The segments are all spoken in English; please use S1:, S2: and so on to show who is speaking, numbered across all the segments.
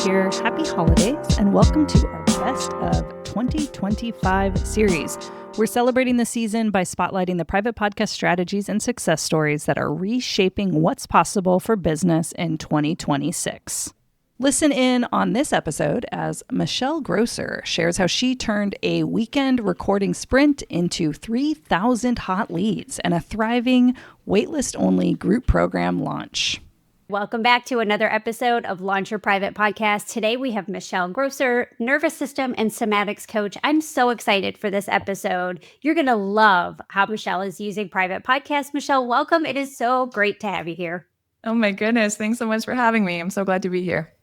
S1: here. Happy holidays and welcome to our Best of 2025 series. We're celebrating the season by spotlighting the private podcast strategies and success stories that are reshaping what's possible for business in 2026. Listen in on this episode as Michelle Grosser shares how she turned a weekend recording sprint into 3,000 hot leads and a thriving waitlist-only group program launch.
S2: Welcome back to another episode of Launch Your Private Podcast. Today we have Michelle Grosser, nervous system and somatics coach. I'm so excited for this episode. You're going to love how Michelle is using private podcasts. Michelle, welcome. It is so great to have you here.
S3: Oh my goodness. Thanks so much for having me. I'm so glad to be here.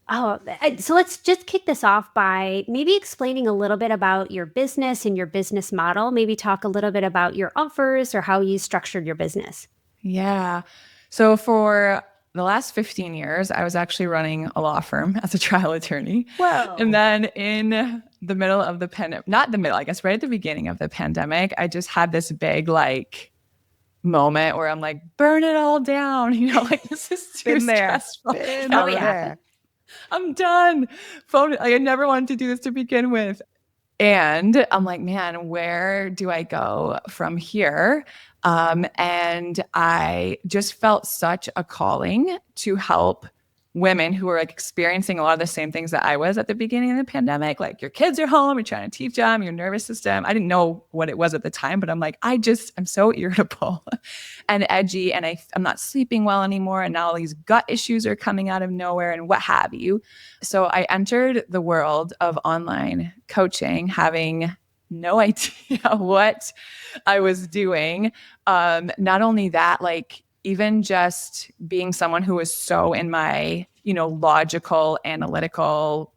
S2: Oh, so let's just kick this off by maybe explaining a little bit about your business and your business model. Maybe talk a little bit about your offers or how you structured your business.
S3: Yeah. So for the last 15 years, I was actually running a law firm as a trial attorney.
S2: Whoa.
S3: And then in the middle of the pandemic, not the middle, I guess right at the beginning of the pandemic, I just had this big moment where I'm like, burn it all down. This is too stressful. I'm done. I never wanted to do this to begin with. And I'm like, man, where do I go from here? And I just felt such a calling to help women who were experiencing a lot of the same things that I was at the beginning of the pandemic. Like, your kids are home, you're trying to teach them, your nervous system. I didn't know what it was at the time, but I'm like, I'm so irritable and edgy, and I'm not sleeping well anymore. And now all these gut issues are coming out of nowhere and what have you. So I entered the world of online coaching, having no idea what I was doing. Not only that, even just being someone who was so in my, logical, analytical,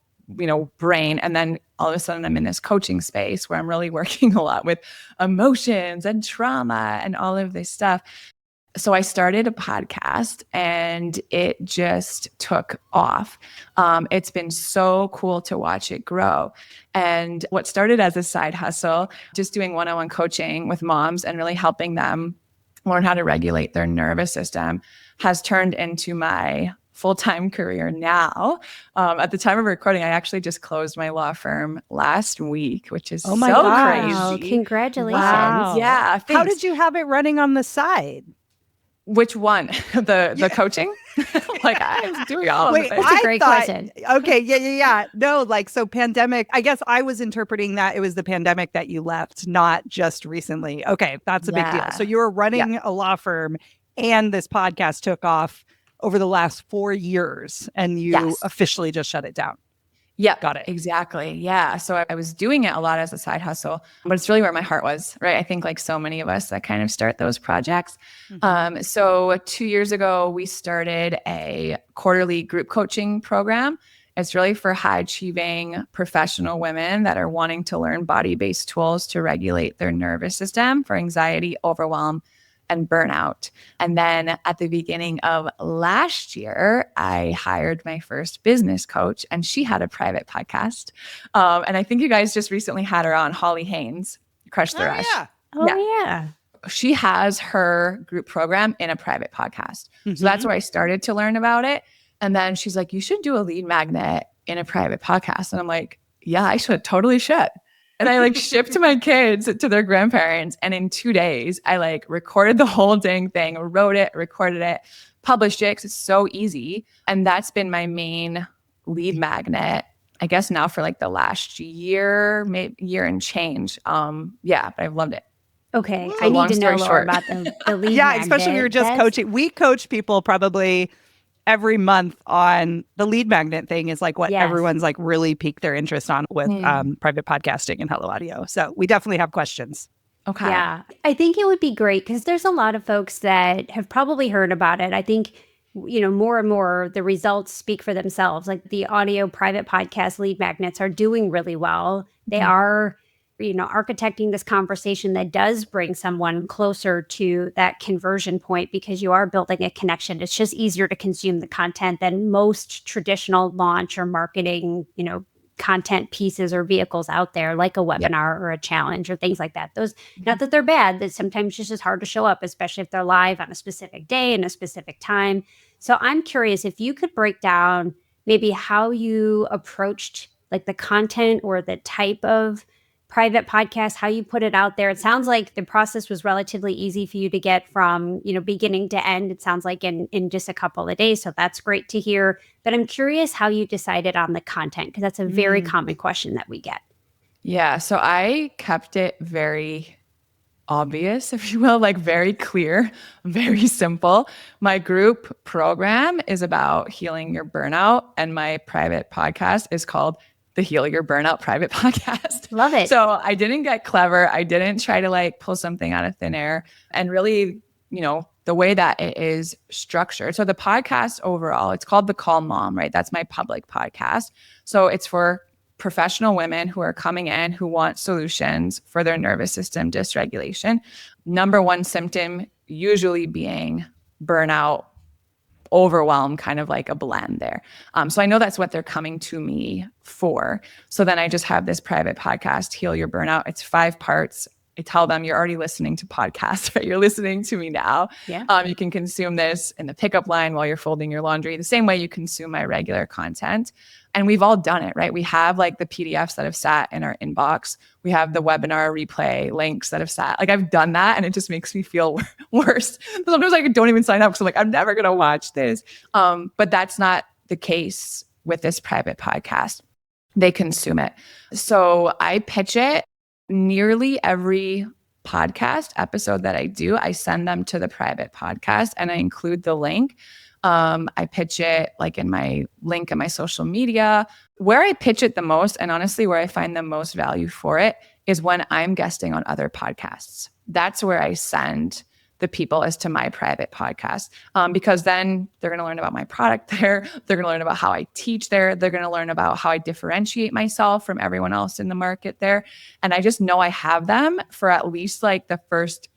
S3: brain. And then all of a sudden I'm in this coaching space where I'm really working a lot with emotions and trauma and all of this stuff. So I started a podcast and it just took off. It's been so cool to watch it grow. And what started as a side hustle, just doing one-on-one coaching with moms and really helping them learn how to regulate their nervous system, has turned into my full-time career now. At the time of recording, I actually just closed my law firm last week, which is crazy.
S2: Congratulations.
S1: Wow.
S3: Yeah. Thanks.
S1: How did you have it running on the side?
S3: Which one? The coaching? I was doing all of it.
S2: That's a great question.
S1: Okay. Yeah. No, so pandemic, I guess I was interpreting that it was the pandemic that you left, not just recently. Okay. That's a big deal. So you were running a law firm and this podcast took off over the last 4 years and you officially just shut it down.
S3: Yeah,
S1: got it.
S3: Exactly. Yeah. So I was doing it a lot as a side hustle, but it's really where my heart was, right? I think so many of us that kind of start those projects.
S1: Mm-hmm.
S3: So 2 years ago, we started a quarterly group coaching program. It's really for high achieving professional women that are wanting to learn body-based tools to regulate their nervous system for anxiety, overwhelm, and burnout. And then at the beginning of last year, I hired my first business coach and she had a private podcast. And I think you guys just recently had her on, Holly Haynes, Crush the Rush.
S2: Yeah.
S3: She has her group program in a private podcast.
S1: Mm-hmm.
S3: So that's where I started to learn about it. And then she's like, you should do a lead magnet in a private podcast. And I'm like, yeah, I totally should. And I shipped my kids to their grandparents. And in 2 days, I recorded the whole dang thing, wrote it, recorded it, published it because it's so easy. And that's been my main lead magnet, I guess now for the last year, maybe year and change. But I've loved it.
S2: Okay. I need to know more about the lead magnet.
S1: Yeah, especially we were just coaching. We coach people probably every month on the lead magnet thing is what everyone's really piqued their interest on with private podcasting and Hello Audio. So we definitely have questions.
S3: Okay.
S2: Yeah. I think it would be great because there's a lot of folks that have probably heard about it. I think, more and more the results speak for themselves. The audio private podcast lead magnets are doing really well. They are architecting this conversation that does bring someone closer to that conversion point because you are building a connection. It's just easier to consume the content than most traditional launch or marketing, content pieces or vehicles out there, like a webinar or a challenge or things like that. Those, not that they're bad, that sometimes it's just hard to show up, especially if they're live on a specific day and a specific time. So I'm curious if you could break down maybe how you approached like the content or the type of private podcast, how you put it out there. It sounds like the process was relatively easy for you to get from, beginning to end. It sounds like in just a couple of days. So that's great to hear. But I'm curious how you decided on the content, because that's a very common question that we get.
S3: Yeah. So I kept it very obvious, if you will, like very clear, very simple. My group program is about healing your burnout, and my private podcast is called the Heal Your Burnout Private Podcast.
S2: Love it.
S3: So I didn't get clever. I didn't try to like pull something out of thin air. And really, the way that it is structured. So the podcast overall, it's called The Calm Mom, right? That's my public podcast. So it's for professional women who are coming in who want solutions for their nervous system dysregulation. Number one symptom usually being burnout, overwhelm, kind of like a blend there. So I know that's what they're coming to me for. So then I just have this private podcast, Heal Your Burnout. It's 5 parts. I tell them, you're already listening to podcasts, right? You're listening to me now.
S2: Yeah.
S3: You can consume this in the pickup line while you're folding your laundry, the same way you consume my regular content. And we've all done it, right? We have like the PDFs that have sat in our inbox. We have the webinar replay links that have sat. Like I've done that, and it just makes me feel worse. Sometimes I don't even sign up because I'm like, I'm never going to watch this. But that's not the case with this private podcast. They consume it. So I pitch it. Nearly every podcast episode that I do, I send them to the private podcast and I include the link. I pitch it like in my link in my social media. Where I pitch it the most, and honestly, where I find the most value for it, is when I'm guesting on other podcasts. That's where I send the people as to my private podcast, because then they're going to learn about my product there. They're going to learn about how I teach there. They're going to learn about how I differentiate myself from everyone else in the market there. And I just know I have them for at least like the first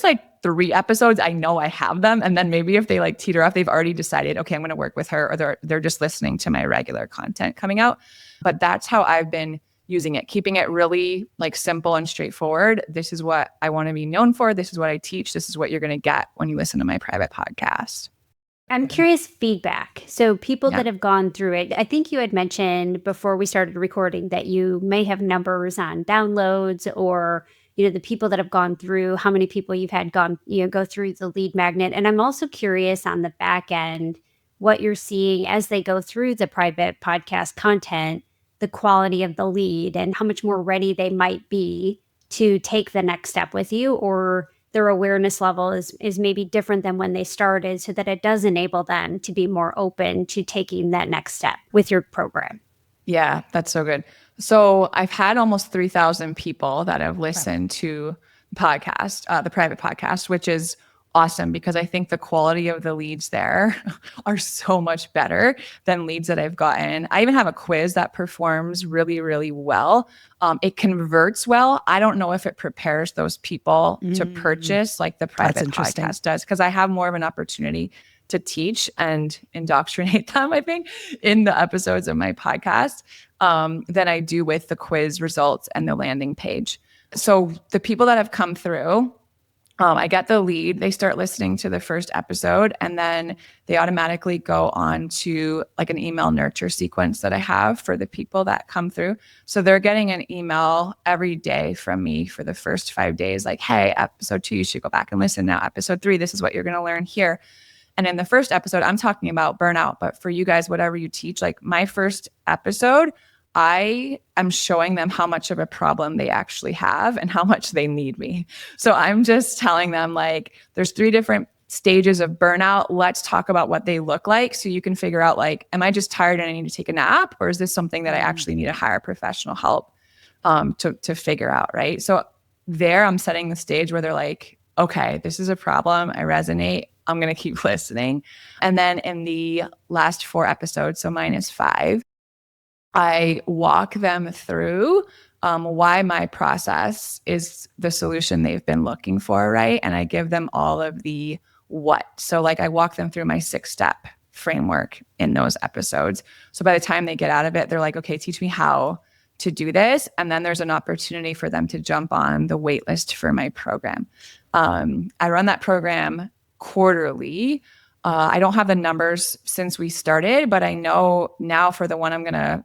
S3: like 3 episodes. I know I have them. And then maybe if they like teeter off, they've already decided, okay, I'm going to work with her, or they're just listening to my regular content coming out. But that's how I've been using it, keeping it really like simple and straightforward. This is what I want to be known for. This is what I teach. This is what you're going to get when you listen to my private podcast.
S2: I'm curious feedback. So people that have gone through it, I think you had mentioned before we started recording that you may have numbers on downloads, or the people that have gone through, how many people you've had go through the lead magnet. And I'm also curious on the back end, what you're seeing as they go through the private podcast content, the quality of the lead, and how much more ready they might be to take the next step with you, or their awareness level is maybe different than when they started, so that it does enable them to be more open to taking that next step with your program.
S3: Yeah, that's so good. So I've had almost 3,000 people that have listened to the podcast, the private podcast, which is awesome, because I think the quality of the leads there are so much better than leads that I've gotten. I even have a quiz that performs really, really well. It converts well. I don't know if it prepares those people to purchase like the private podcast does, because I have more of an opportunity to teach and indoctrinate them, I think, in the episodes of my podcast than I do with the quiz results and the landing page. So the people that have come through, I get the lead, they start listening to the first episode, and then they automatically go on to like an email nurture sequence that I have for the people that come through. So they're getting an email every day from me for the first 5 days, like, hey, episode 2, you should go back and listen now. Episode 3, this is what you're going to learn here. And in the first episode, I'm talking about burnout, but for you guys, whatever you teach, like my first episode, I am showing them how much of a problem they actually have and how much they need me. So I'm just telling them like, there's 3 different stages of burnout. Let's talk about what they look like so you can figure out like, am I just tired and I need to take a nap? Or is this something that I actually need to hire professional help to figure out, right? So there I'm setting the stage where they're like, okay, this is a problem. I resonate. I'm going to keep listening. And then in the last 4 episodes, so mine is 5, I walk them through why my process is the solution they've been looking for, right? And I give them all of the what. So like I walk them through my 6-step framework in those episodes. So by the time they get out of it, they're like, okay, teach me how to do this. And then there's an opportunity for them to jump on the waitlist for my program. I run that program quarterly. I don't have the numbers since we started, but I know now for the one I'm going to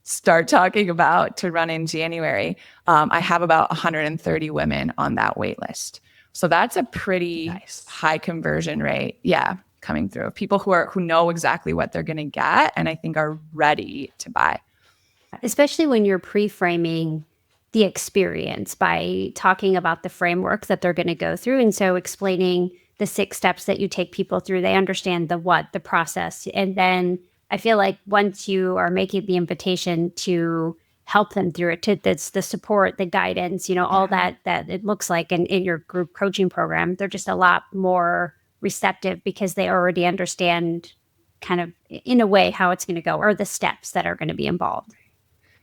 S3: start talking about to run in January, I have about 130 women on that wait list. So that's a pretty high conversion rate. Yeah, coming through. People who know exactly what they're going to get and I think are ready to buy.
S2: Especially when you're pre-framing the experience by talking about the framework that they're going to go through. And so explaining the 6 steps that you take people through, they understand the what, the process. And then I feel like once you are making the invitation to help them through it, to that's the support, the guidance, all that it looks like in your group coaching program, they're just a lot more receptive because they already understand kind of in a way how it's going to go or the steps that are going to be involved.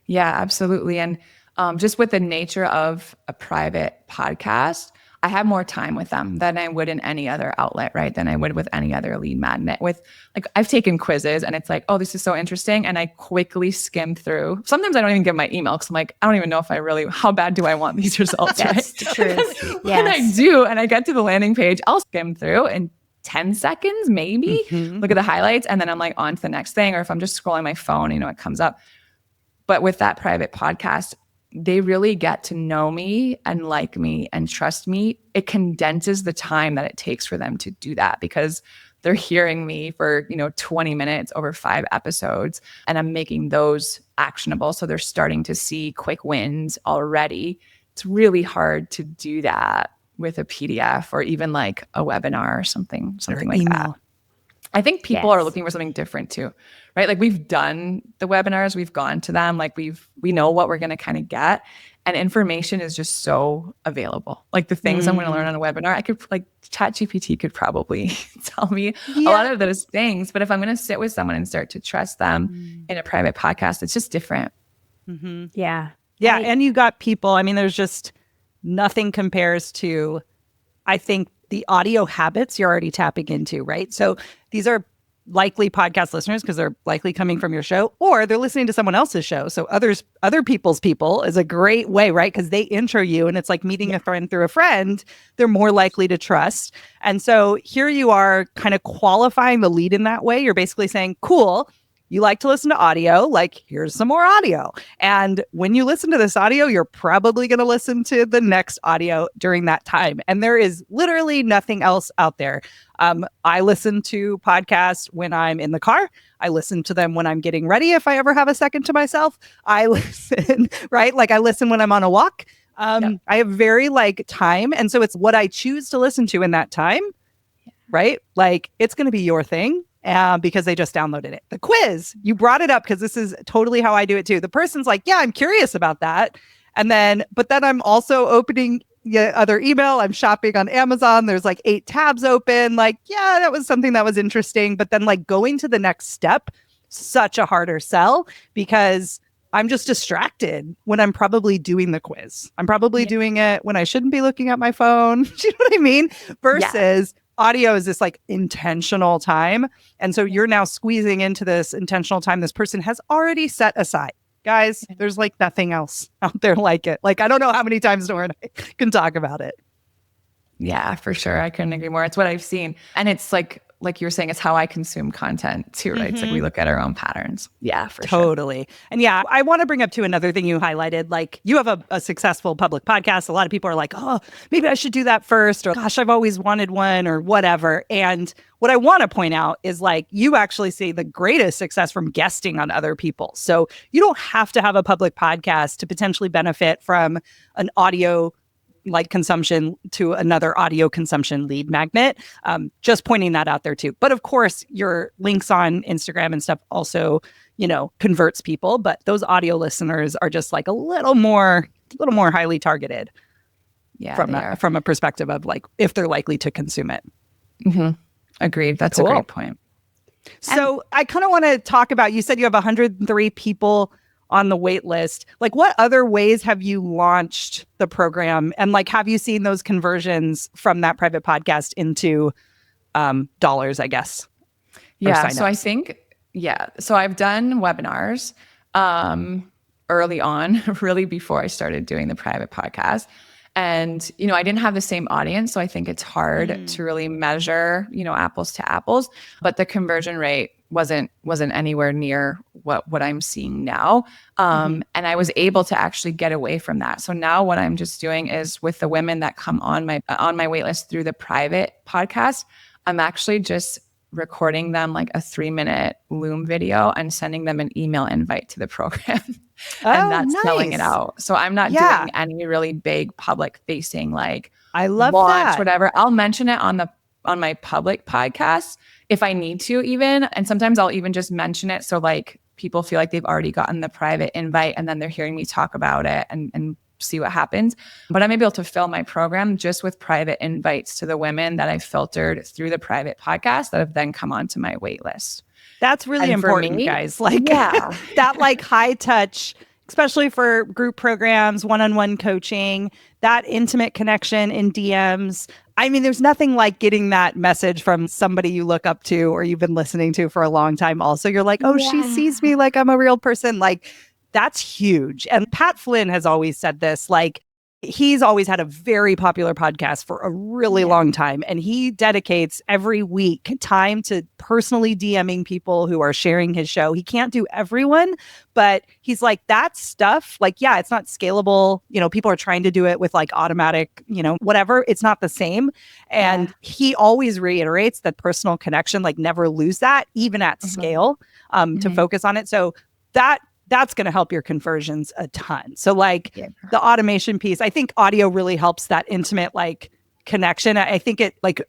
S3: Yeah, absolutely. And just with the nature of a private podcast, I have more time with them than I would in any other outlet, right? Than I would with any other lead magnet. With I've taken quizzes and it's like, oh, this is so interesting. And I quickly skim through. Sometimes I don't even get my email because I'm like, I don't even know if how bad do I want these results,
S2: That's
S3: right?
S2: true.
S3: When I do, and I get to the landing page, I'll skim through in 10 seconds, maybe look at the highlights. And then I'm like on to the next thing. Or if I'm just scrolling my phone, it comes up. But with that private podcast, they really get to know me and like me and trust me. It condenses the time that it takes for them to do that because they're hearing me for, 20 minutes over 5 episodes and I'm making those actionable. So they're starting to see quick wins already. It's really hard to do that with a PDF or even like a webinar or something like that. I think people are looking for something different too, right? Like we've done the webinars, we've gone to them, like we know what we're going to kind of get, and information is just so available. Like the things I'm going to learn on a webinar, I could ChatGPT could probably tell me a lot of those things, but if I'm going to sit with someone and start to trust them in a private podcast, it's just different.
S2: Yeah.
S1: And you got people. I mean, there's just nothing compares to, I think, the audio habits you're already tapping into, right? So these are likely podcast listeners because they're likely coming from your show or they're listening to someone else's show. So other people's people is a great way, right? Because they intro you and it's like meeting a friend through a friend. They're more likely to trust. And so here you are kind of qualifying the lead in that way. You're basically saying, cool, you like to listen to audio, like here's some more audio. And when you listen to this audio, you're probably going to listen to the next audio during that time. And there is literally nothing else out there. I listen to podcasts when I'm in the car. I listen to them when I'm getting ready. If I ever have a second to myself, I listen, right? Like I listen when I'm on a walk. I have very time. And so it's what I choose to listen to in that time, right? Like it's going to be your thing. Because they just downloaded it. The quiz, you brought it up because this is totally how I do it too. The person's like, yeah, I'm curious about that. But then I'm also opening other email. I'm shopping on Amazon. There's 8 tabs open. That was something that was interesting. But then going to the next step, such a harder sell because I'm just distracted when I'm probably doing the quiz. I'm probably doing it when I shouldn't be looking at my phone. Do you know what I mean? Versus audio is this intentional time. And so you're now squeezing into this intentional time this person has already set aside. Guys, there's nothing else out there like it. I don't know how many times Nora and I can talk about it.
S3: Yeah, for sure. I couldn't agree more. It's what I've seen. And it's like you were saying, it's how I consume content too, right? It's we look at our own patterns. Yeah, for sure.
S1: Totally. And I want to bring up too another thing you highlighted. You have a successful public podcast. A lot of people are like, oh, maybe I should do that first, or gosh, I've always wanted one, or whatever. And what I want to point out is you actually see the greatest success from guesting on other people. So you don't have to have a public podcast to potentially benefit from an audio consumption to another audio consumption lead magnet. Just pointing that out there too. But of course, your links on Instagram and stuff also, converts people. But those audio listeners are just a little more highly targeted.
S3: Yeah,
S1: from a perspective of if they're likely to consume it.
S3: Agreed. That's a great point.
S1: So I kind of want to talk about, you said you have 103 people on the wait list. What other ways have you launched the program? And have you seen those conversions from that private podcast into dollars, I guess?
S3: Yeah. So I think, so I've done webinars early on, really before I started doing the private podcast. And, I didn't have the same audience. So I think it's hard to really measure, apples to apples, but the conversion rate wasn't anywhere near what I'm seeing now. And I was able to actually get away from that. So now what I'm just doing is with the women that come on my waitlist through the private podcast, I'm actually just recording them like a 3-minute Loom video and sending them an email invite to the program. And that's selling it out. So I'm not doing any really big public facing, like
S1: I love
S3: launch,
S1: that.
S3: whatever. I'll mention it on my public podcast if I need to even. And sometimes I'll even just mention it. So like people feel like they've already gotten the private invite and then they're hearing me talk about it and see what happens. But I'm able to fill my program just with private invites to the women that I filtered through the private podcast that have then come onto my wait list.
S1: That's really important, guys. Like that like high touch, especially for group programs, one-on-one coaching, that intimate connection in DMs. I mean, there's nothing like getting that message from somebody you look up to or you've been listening to for a long time. Also, you're like, oh, she sees me like I'm a real person. Like, that's huge. And Pat Flynn has always said this, like, he's always had a very popular podcast for a really long time. And he dedicates every week time to personally DMing people who are sharing his show. He can't do everyone, but he's like, that stuff, like, it's not scalable. People are trying to do it with like automatic, whatever. It's not the same. And he always reiterates that personal connection, like never lose that, even at scale, to focus on it. So that's going to help your conversions a ton. So like the automation piece, I think audio really helps that intimate like connection. I think it like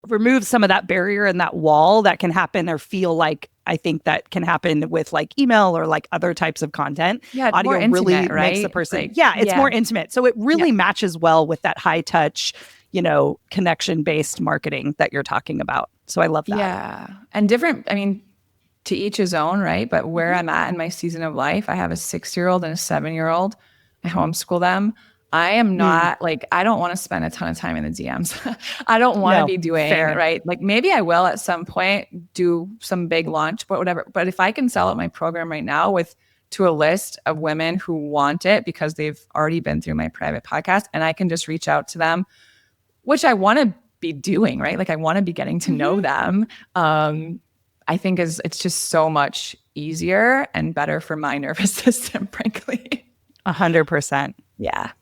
S1: removes some of that barrier and that wall that can happen or feel like I think that can happen with like email or like other types of content.
S3: Yeah,
S1: audio
S3: more intimate,
S1: really
S3: right?
S1: makes the person. It's more intimate. So it really matches well with that high touch, connection based marketing that you're talking about. So I love that.
S3: Yeah. And different, I mean, to each his own, right? But where I'm at in my season of life, I have a 6-year-old and a 7-year-old. I homeschool them. I am not like, I don't want to spend a ton of time in the DMs. I don't want to be doing, right? Like maybe I will at some point do some big launch, but whatever. But if I can sell out my program right now to a list of women who want it because they've already been through my private podcast and I can just reach out to them, which I want to be doing, right? Like I want to be getting to know them. I think it's just so much easier and better for my nervous system, frankly.
S1: 100%.
S3: Yeah.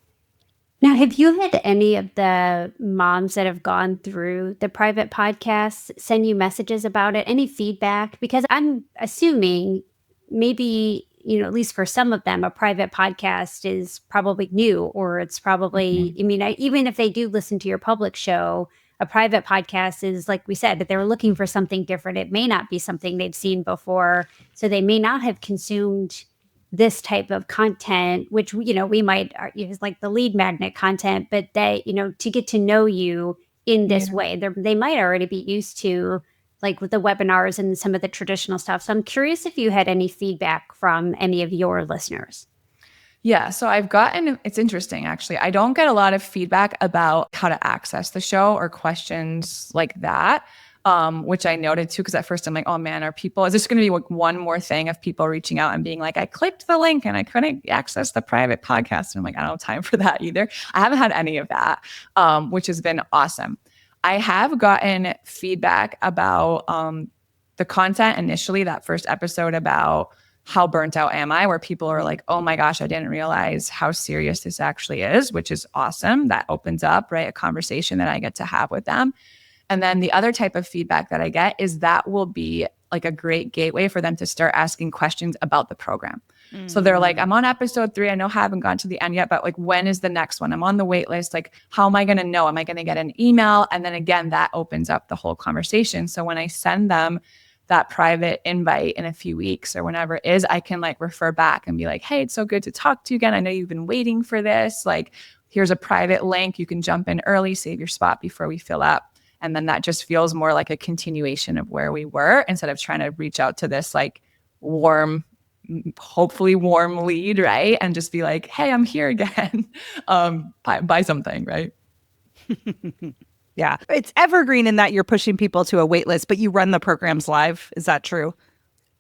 S2: Now, have you had any of the moms that have gone through the private podcasts send you messages about it? Any feedback? Because I'm assuming maybe, at least for some of them, a private podcast is probably new, or it's probably, even if they do listen to your public show, a private podcast is, like we said, that they're looking for something different. It may not be something they've seen before. So they may not have consumed this type of content, which, we might use like the lead magnet content, but they, to get to know you in this way, they might already be used to like with the webinars and some of the traditional stuff. So I'm curious if you had any feedback from any of your listeners.
S3: Yeah. So it's interesting, actually. I don't get a lot of feedback about how to access the show or questions like that, which I noted too, because at first I'm like, oh man, is this going to be like one more thing of people reaching out and being like, I clicked the link and I couldn't access the private podcast. And I'm like, I don't have time for that either. I haven't had any of that, which has been awesome. I have gotten feedback about the content initially, that first episode about how burnt out am I, where people are like, oh my gosh, I didn't realize how serious this actually is, which is awesome. That opens up, right, a conversation that I get to have with them. And then the other type of feedback that I get is that will be like a great gateway for them to start asking questions about the program. So they're like, I'm on episode 3. I know I haven't gone to the end yet, but like, when is the next one? I'm on the wait list. Like, how am I going to know? Am I going to get an email? And then again, that opens up the whole conversation. So when I send them that private invite in a few weeks or whenever it is, I can like refer back and be like, hey, it's so good to talk to you again. I know you've been waiting for this. Like, here's a private link. You can jump in early, save your spot before we fill up. And then that just feels more like a continuation of where we were instead of trying to reach out to this like hopefully warm lead, right? And just be like, hey, I'm here again. Buy something, right?
S1: Yeah. It's evergreen in that you're pushing people to a wait list, but you run the programs live. Is that true?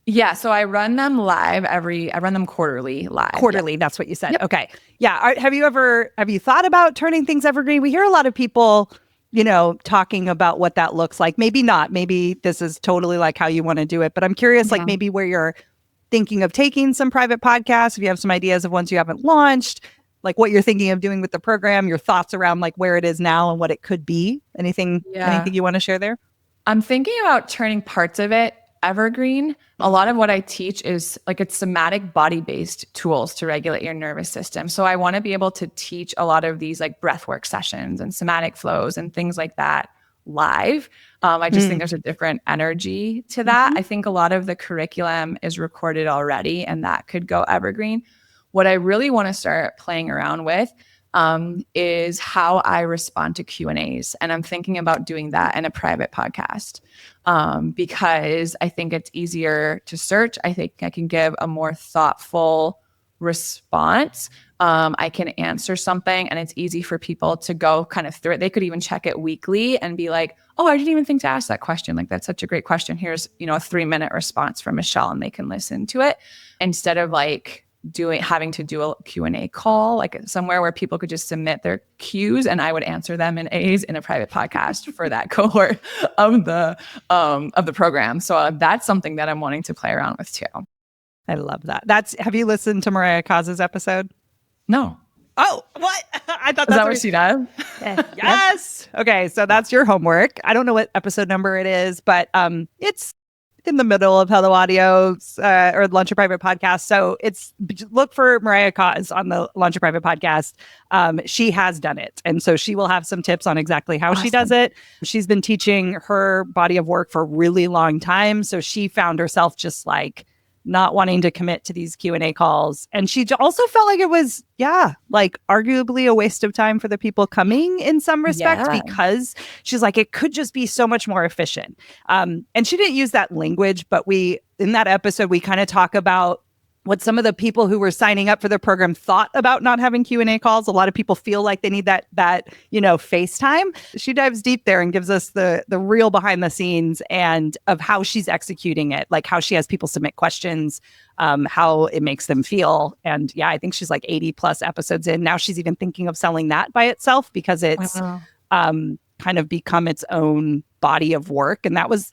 S3: Yeah, so I run them I run them quarterly live.
S1: Quarterly, that's what you said. Yep. Okay. Yeah. Have you thought about turning things evergreen? We hear a lot of people, talking about what that looks like. Maybe not. Maybe this is totally like how you want to do it. But I'm curious, like maybe where you're thinking of taking some private podcasts, if you have some ideas of ones you haven't launched, like what you're thinking of doing with the program, your thoughts around like where it is now and what it could be. Anything you want to share there?
S3: I'm thinking about turning parts of it evergreen. A lot of what I teach is it's somatic body-based tools to regulate your nervous system. So I want to be able to teach a lot of these like breathwork sessions and somatic flows and things like that live. I just think there's a different energy to that. I think a lot of the curriculum is recorded already and that could go evergreen. What I really want to start playing around with is how I respond to Q&As. And I'm thinking about doing that in a private podcast because I think it's easier to search. I think I can give a more thoughtful response. I can answer something and it's easy for people to go kind of through it. They could even check it weekly and be like, oh, I didn't even think to ask that question. Like, that's such a great question. Here's, a 3-minute response from Michelle and they can listen to it instead of having to do a Q&A call, like somewhere where people could just submit their Qs and I would answer them in A's in a private podcast for that cohort of the program. So that's something that I'm wanting to play around with too.
S1: I love that. Have you listened to Mariah Kaz's episode?
S3: No.
S1: Oh, what? I thought
S3: that's that what she does.
S1: Yes. Okay. So that's your homework. I don't know what episode number it is, but it's in the middle of Hello Audio's or Launch Your Private podcast. So look for Mariah Kaz on the Launch Your Private podcast. She has done it. And so she will have some tips on exactly how she does it. She's been teaching her body of work for a really long time. So she found herself just like not wanting to commit to these Q&A calls. And she also felt like it was, arguably a waste of time for the people coming in some respect, because she's like, it could just be so much more efficient. And she didn't use that language, but in that episode, we kind of talk about what some of the people who were signing up for the program thought about not having Q&A calls. A lot of people feel like they need that FaceTime. She dives deep there and gives us the real behind the scenes and of how she's executing it, like how she has people submit questions, how it makes them feel. And I think she's like 80 plus episodes in. Now she's even thinking of selling that by itself because it's kind of become its own body of work. And that was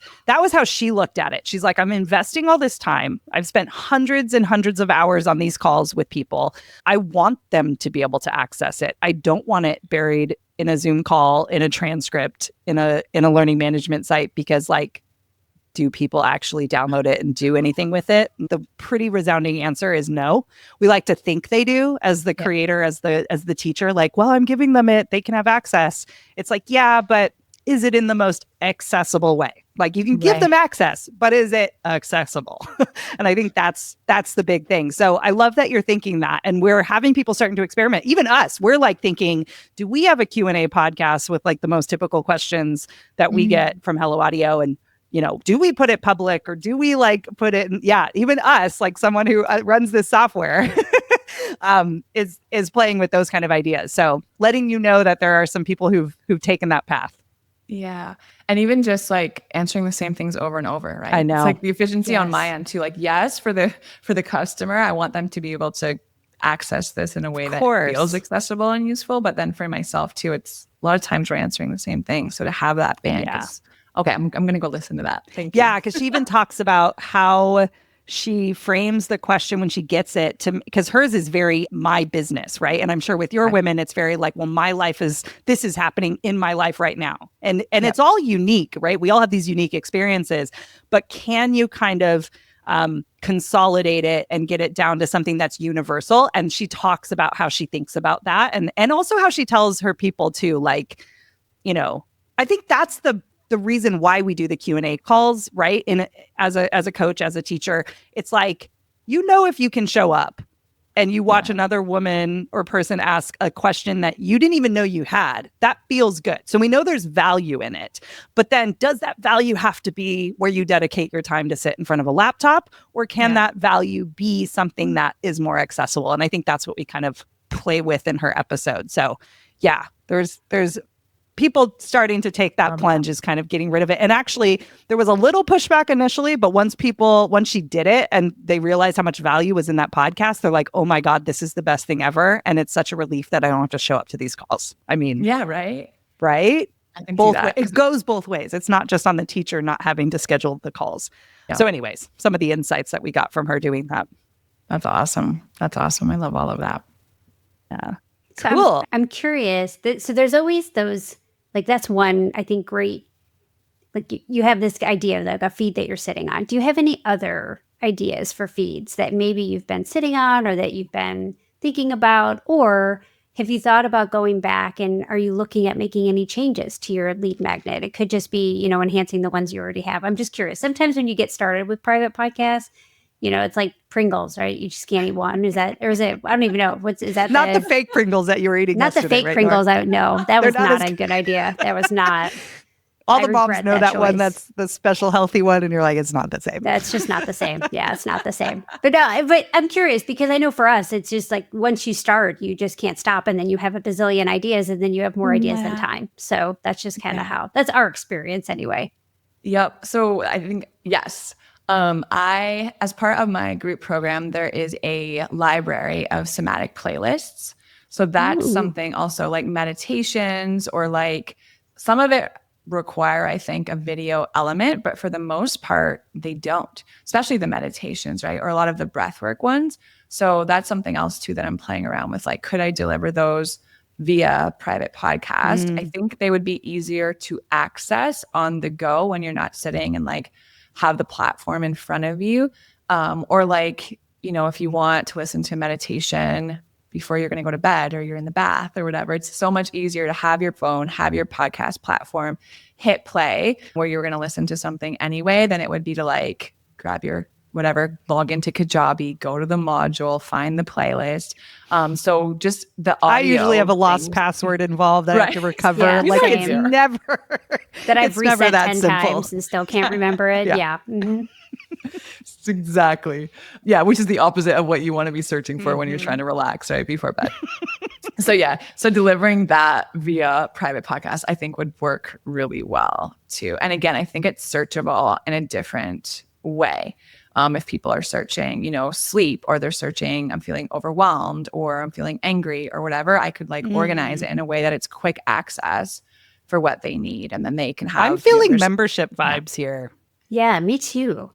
S1: how she looked at it. She's like, I'm investing all this time. I've spent hundreds and hundreds of hours on these calls with people. I want them to be able to access it. I don't want it buried in a Zoom call, in a transcript, in a learning management site, because do people actually download it and do anything with it? The pretty resounding answer is no. We like to think they do as the creator, as the teacher, well, I'm giving them it, they can have access. It's like, yeah, but is it in the most accessible way? You can give them access, but is it accessible? And I think that's the big thing. So I love that you're thinking that. And we're having people starting to experiment. Even us, we're thinking, do we have a Q&A podcast with the most typical questions that we get from Hello Audio? And do we put it public or do we put it in, even us, someone who runs this software is playing with those kind of ideas. So letting you know that there are some people who've taken that path.
S3: Yeah. And even just answering the same things over and over, right?
S1: I know.
S3: It's the efficiency on my end too. Yes, for the customer, I want them to be able to access this in a way that feels accessible and useful. But then for myself too, it's a lot of times we're answering the same thing. So to have that bank is okay, I'm going to go listen to that. Thank you.
S1: Yeah, because she even talks about how she frames the question when she gets it because hers is very my business, right? And I'm sure with your women, it's very well, my life this is happening in my life right now. And it's all unique, right? We all have these unique experiences, but can you kind of consolidate it and get it down to something that's universal? And she talks about how she thinks about that. And also how she tells her people too, I think that's the reason why we do the Q&A calls, right? As a coach, as a teacher, it's if you can show up and you watch another woman or person ask a question that you didn't even know you had, that feels good. So we know there's value in it. But then does that value have to be where you dedicate your time to sit in front of a laptop? Or can that value be something that is more accessible? And I think that's what we kind of play with in her episode. So there's people starting to take that plunge is kind of getting rid of it. And actually, there was a little pushback initially, but once she did it and they realized how much value was in that podcast, they're like, oh my God, this is the best thing ever. And it's such a relief that I don't have to show up to these calls. I mean,
S3: yeah, right.
S1: Right?
S3: I can
S1: both
S3: see that.
S1: it goes both ways. It's not just on the teacher not having to schedule the calls. Yeah. So anyways, some of the insights that we got from her doing that.
S3: That's awesome. That's awesome. I love all of that.
S1: Yeah.
S2: So
S1: Cool.
S2: I'm curious. So there's always those, like, that's one, I think, great. Like, you have this idea of like a feed that you're sitting on. Do you have any other ideas for feeds that maybe you've been sitting on or that you've been thinking about? Or have you thought about going back and are you looking at making any changes to your lead magnet? It could just be, enhancing the ones you already have. I'm just curious. Sometimes when you get started with private podcasts, it's like Pringles, right? You just can't eat one. Is it? I don't even know. Is that
S1: not the fake Pringles that you were eating?
S2: Not the fake
S1: right,
S2: Pringles.
S1: Nora?
S2: That was not a good idea. That was not.
S1: All the moms know that one. That's the special healthy one, and you're like, it's not the same.
S2: That's just not the same. Yeah, it's not the same. But I'm curious because I know for us, it's just like once you start, you just can't stop, and then you have a bazillion ideas, and then you have more ideas than time. So that's just kind of that's our experience anyway.
S3: Yep. So I think yes. As part of my group program, there is a library of somatic playlists. So that's something also like meditations or like some of it require, I think, a video element, but for the most part, they don't, especially the meditations, right? Or a lot of the breathwork ones. So that's something else too that I'm playing around with. Like, could I deliver those via private podcast? I think they would be easier to access on the go when you're not sitting and like have the platform in front of you. Or like, if you want to listen to meditation before you're going to go to bed or you're in the bath or whatever, it's so much easier to have your phone, have your podcast platform, hit play where you're going to listen to something anyway than it would be to like grab your whatever, log into Kajabi, go to the module, find the playlist. So just the audio. I
S1: usually have a lost password involved that I have to recover.
S2: Yeah,
S1: like it's never
S2: that I've reset 10 times and still can't remember it. Yeah. Mm-hmm.
S3: Exactly. Yeah, which is the opposite of what you want to be searching for when you're trying to relax right before bed. So delivering that via private podcast, I think would work really well too. And again, I think it's searchable in a different way. If people are searching, sleep, or they're searching, I'm feeling overwhelmed or I'm feeling angry or whatever, I could like organize it in a way that it's quick access for what they need. And then they can have.
S1: I'm feeling membership vibes here.
S2: Yeah, me too.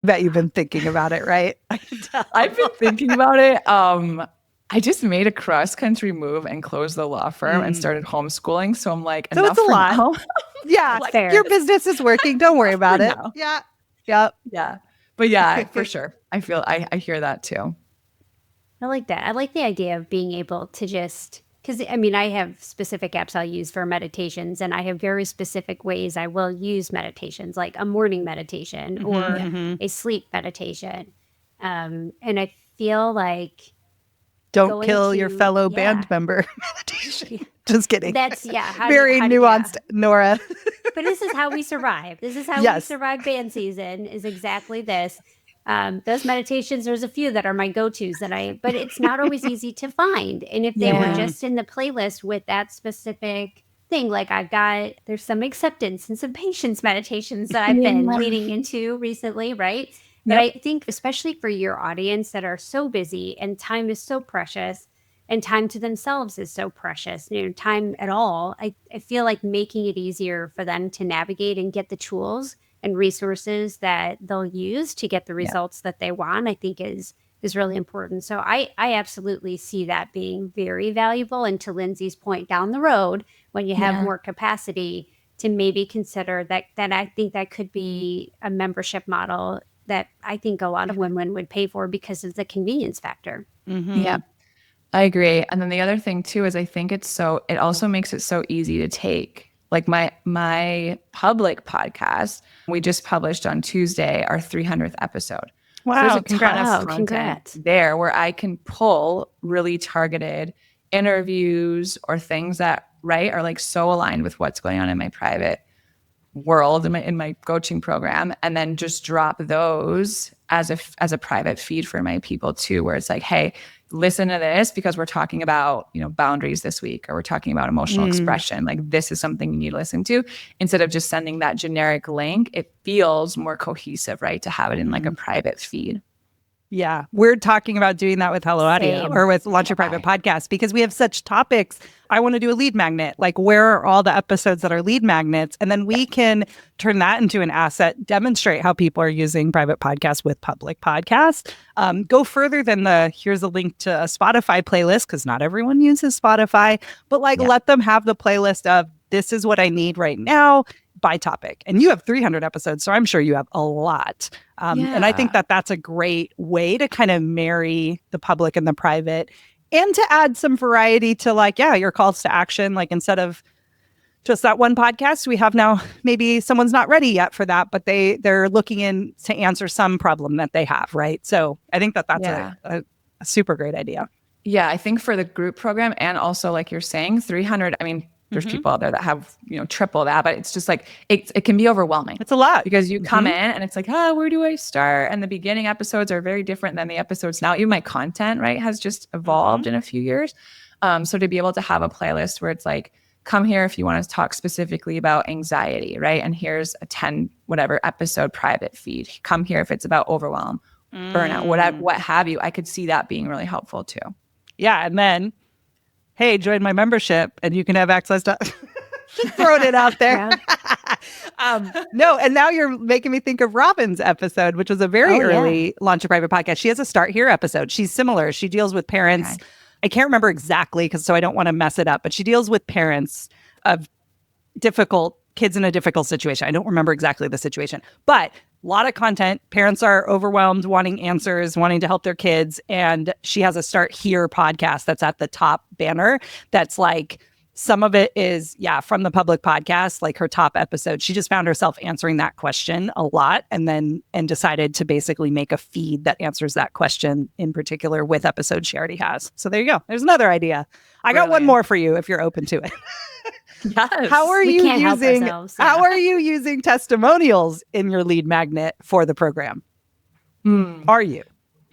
S1: Bet you've been thinking about it, right?
S3: I've been thinking about it. I just made a cross-country move and closed the law firm and started homeschooling. So I'm like,
S1: so it's a lot. Yeah,
S2: fair.
S1: Your business is working. Don't worry about it. Yeah. Yep.
S3: Yeah. But yeah, for sure. I hear that too.
S2: I like that. I like the idea of being able to just, because I have specific apps I'll use for meditations, and I have very specific ways I will use meditations, like a morning meditation or a sleep meditation. And I feel like
S1: don't kill your fellow band member meditation. Just kidding.
S2: That's
S1: very nuanced, Nora.
S2: But this is how we survive. This is how we survive band season, is exactly this. Those meditations, there's a few that are my go-tos but it's not always easy to find. And if they were just in the playlist with that specific thing, like there's some acceptance and some patience meditations that I've been leading into recently, right? But I think especially for your audience that are so busy and time is so precious and time to themselves is so precious, time at all, I feel like making it easier for them to navigate and get the tools and resources that they'll use to get the results that they want, I think is really important. So I absolutely see that being very valuable. And to Lindsay's point, down the road, when you have more capacity, to maybe consider that I think that could be a membership model that I think a lot of women would pay for because of the convenience factor.
S3: Mm-hmm. Yeah, I agree. And then the other thing too is I think it also makes it so easy to take. Like my public podcast, we just published on Tuesday our 300th episode.
S1: Wow,
S3: so there's a ton of content there where I can pull really targeted interviews or things that are like so aligned with what's going on in my private world in my coaching program, and then just drop those as a private feed for my people too, where it's like, hey, listen to this because we're talking about, boundaries this week, or we're talking about emotional expression. Like, this is something you need to listen to, instead of just sending that generic link. It feels more cohesive, right, to have it in like a private feed.
S1: Yeah, we're talking about doing that with Hello Audio or with Launch Your Private Podcast, because we have such topics. I want to do a lead magnet. Like, where are all the episodes that are lead magnets? And then we can turn that into an asset, demonstrate how people are using private podcasts with public podcasts. Go further than here's a link to a Spotify playlist, because not everyone uses Spotify, but let them have the playlist of, this is what I need right now by topic. And you have 300 episodes, so I'm sure you have a lot. And I think that that's a great way to kind of marry the public and the private, and to add some variety to your calls to action. Like, instead of just that one podcast, we have now, maybe someone's not ready yet for that, but they're looking in to answer some problem that they have, right? So I think that's a super great idea.
S3: Yeah, I think for the group program, and also like you're saying, 300, I mean, there's people out there that have, triple that, but it's just like, it can be overwhelming.
S1: It's a lot.
S3: Because you come in and it's like, where do I start? And the beginning episodes are very different than the episodes now. Even my content, right, has just evolved in a few years. So to be able to have a playlist where it's like, come here if you want to talk specifically about anxiety, right? And here's a 10 whatever episode private feed. Come here if it's about overwhelm, burnout, what have you. I could see that being really helpful too.
S1: Yeah. And then, hey, join my membership and you can have access to just throwing it out there. No, and now you're making me think of Robin's episode, which was a very early Launch a Private Podcast. She has a Start Here episode. She's similar. She deals with parents. Okay. I can't remember exactly, so I don't want to mess it up, but she deals with parents of difficult kids in a difficult situation. I don't remember exactly the situation, but a lot of content. Parents are overwhelmed, wanting answers, wanting to help their kids. And she has a Start Here podcast that's at the top banner. That's like, some of it is, from the public podcast, like her top episode. She just found herself answering that question a lot, and decided to basically make a feed that answers that question in particular with episodes she already has. So there you go. There's another idea. I got one more for you if you're open to it.
S3: Yes.
S1: How are you using testimonials in your lead magnet for the program? Are you?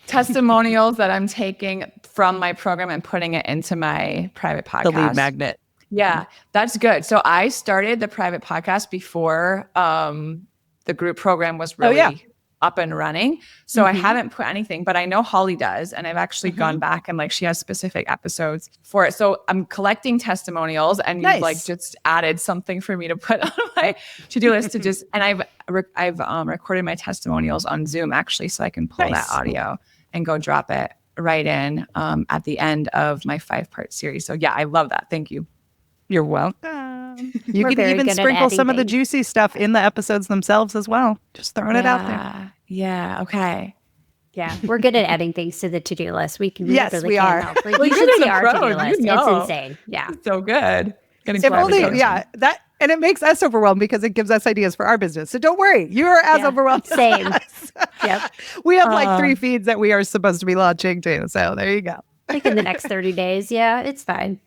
S3: Testimonials that I'm taking from my program and putting it into my private podcast.
S1: The lead magnet.
S3: Yeah, that's good. So I started the private podcast before the group program was really up and running. So I haven't put anything, but I know Holly does. And I've actually gone back and she has specific episodes for it. So I'm collecting testimonials, and you've just added something for me to put on my to-do list to just, and I've recorded my testimonials on Zoom actually, so I can pull that audio and go drop it right in at the end of my 5-part series. So I love that. Thank you.
S1: You're welcome. You can even sprinkle some of the juicy stuff in the episodes themselves as well. Just throwing it out there.
S3: Yeah. Okay.
S2: Yeah. We're good at adding things to the to-do list. We can.
S1: Yes, we are.
S2: Help. Like, you should see our to-do list. It's insane. Yeah.
S3: It's so good.
S1: If only, that, and it makes us overwhelmed because it gives us ideas for our business. So don't worry. You are as overwhelmed.
S2: Same. Yep.
S1: We have 3 feeds that we are supposed to be launching too. So there you go.
S2: Like in the next 30 days. Yeah, it's fine.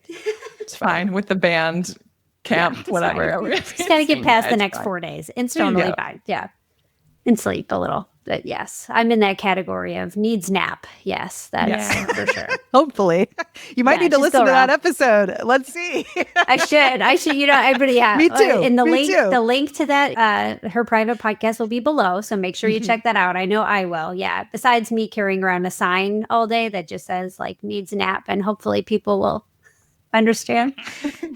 S3: It's fine with the band camp, whatever.
S2: Just got to get past the next 4 days. It's totally fine. Yeah. And sleep a little. But yes, I'm in that category of needs nap. Yes, that's for sure.
S1: Hopefully. You might need to listen to that episode. Let's see.
S2: I should. Everybody,
S1: Me too.
S2: And the link to that, her private podcast will be below. So make sure you check that out. I know I will. Yeah. Besides me carrying around a sign all day that just says needs nap, and hopefully people will understand.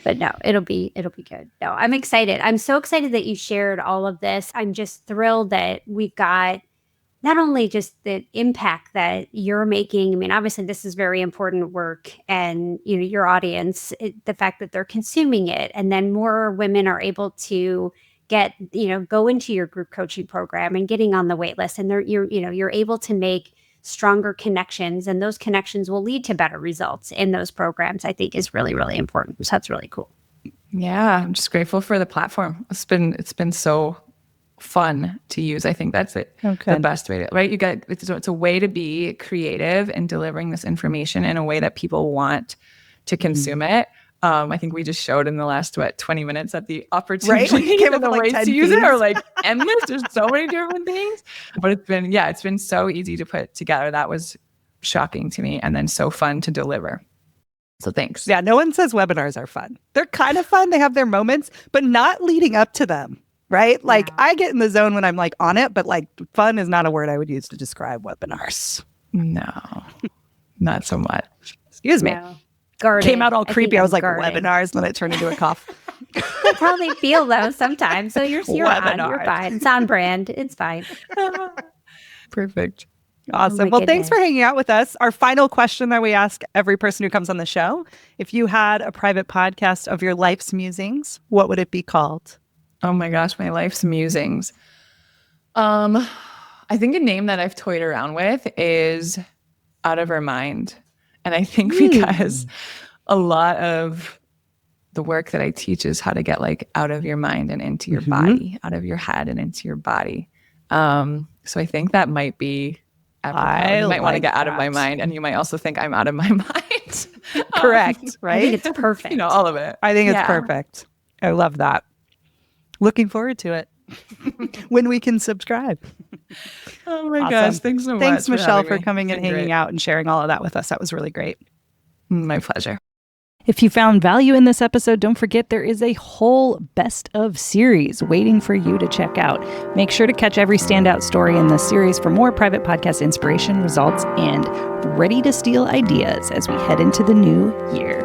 S2: But no, it'll be good. No, I'm excited. I'm so excited that you shared all of this. I'm just thrilled that we've got not only just the impact that you're making. I mean, obviously this is very important work, and your audience, the fact that they're consuming it, and then more women are able to get, go into your group coaching program and getting on the wait list, and you're able to make stronger connections, and those connections will lead to better results in those programs, I think is really, really important. So that's really cool.
S3: Yeah, I'm just grateful for the platform. It's been so fun to use. I think that's it. Okay. The best way to, right? It's a way to be creative in delivering this information in a way that people want to consume it. I think we just showed in the last 20 minutes that the opportunity
S1: Came
S3: and
S1: up
S3: the
S1: with, like,
S3: ways
S1: 10
S3: to use it
S1: feeds.
S3: are like endless. There's so many different things, but it's been so easy to put together. That was shocking to me, and then so fun to deliver. So thanks.
S1: Yeah, no one says webinars are fun. They're kind of fun. They have their moments, but not leading up to them, right? Like I get in the zone when I'm like on it, but like fun is not a word I would use to describe webinars.
S3: No, not so much.
S1: Excuse me.
S2: No. Guarded.
S1: Came out all creepy. I was like,
S2: guarded.
S1: webinars, and then it turned into a cough.
S2: I probably feel those sometimes. So you're on. You're
S1: Webinars.
S2: fine. It's on brand. It's fine.
S3: Perfect.
S1: Awesome. Well, thanks for hanging out with us. Our final question that we ask every person who comes on the show: if you had a private podcast of your life's musings, what would it be called?
S3: Oh my gosh, my life's musings. I think a name that I've toyed around with is Out of Our Mind. And I think because a lot of the work that I teach is how to get like out of your mind and into your body, out of your head and into your body. So I think that might be apropos. You might want to get out of my mind, and you might also think I'm out of my mind.
S1: Correct, right?
S2: I think it's perfect.
S3: All of it.
S1: I think it's perfect. I love that. Looking forward to it when we can subscribe.
S3: Oh my gosh. Thanks so much.
S1: Thanks, Michelle, for
S3: me.
S1: coming and hanging out and sharing all of that with us. That was really great.
S3: My pleasure.
S1: If you found value in this episode, don't forget there is a whole best of series waiting for you to check out. Make sure to catch every standout story in this series for more private podcast inspiration, results, and ready to steal ideas as we head into the new year.